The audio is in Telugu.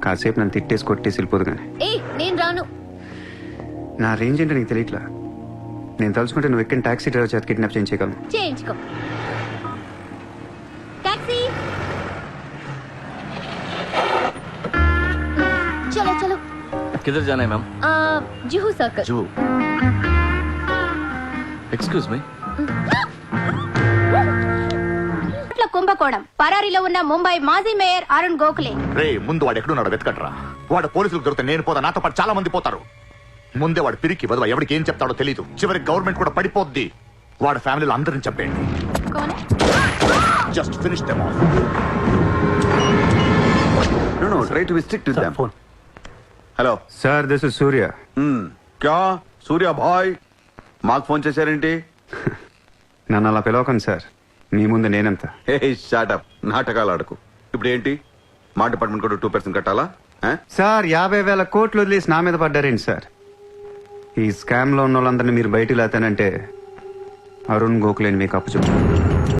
కాసేపు నన్ను తిట్టేసి కొట్టేసి వెళ్ళిపోదు కానీ నేను రాను. నా రేంజ్ ఏంటో నీకు తెలియట్లా. నేను తలుచుకుంటే నువ్వు ఎక్కిన టాక్సీ డ్రైవర్ చేత కిడ్నాప్ చేయించగలను. చేయించుకో. టాక్సీ చలో చలో. किधर जाना है ma'am? Juhu circle. Juhu. Excuse me. కుంభకోణం పరారీలో ఉన్న ముంబై మాజీ మేయర్ అరుణ్ గోఖలే. రే ముందు వాడు ఎక్కడున్నాడో వెతకట్రా. వాడు పోలీసులకు దొరికితే నేను పోతా, నాతో పాటు చాలా మంది పోతారు. ముందే వాడు పిరికి వదవ, ఎవరికి ఏం చెప్తాడో తెలీదు. చివరికి గవర్నమెంట్ కూడా పడిపోద్ది. వాడి ఫ్యామిలీలో అందరిని చెప్పండి. Just finish them off. No, try to be strict with them. Hello sir this is Surya. క్యా సూర్య భాయ్ మాకు ఫోన్ చేశారేంటి? నన్ను అలా పిలవకండి సార్, మీ ముందు నేనంత. హే షాటప్, నాటకాలు ఆడకు. ఇప్పుడు ఏంటి, మా డిపార్ట్మెంట్ కూడా 2% కట్టాలా? సార్ 50,000 కోట్లు వదిలేసి నా మీద పడ్డారేంటి సార్? ఈ స్కామ్ లో ఉన్న వాళ్ళందరినీ మీరు బయటికి లేతానంటే అరుణ్ గోఖలేని మీకు అప్పు చెప్పు.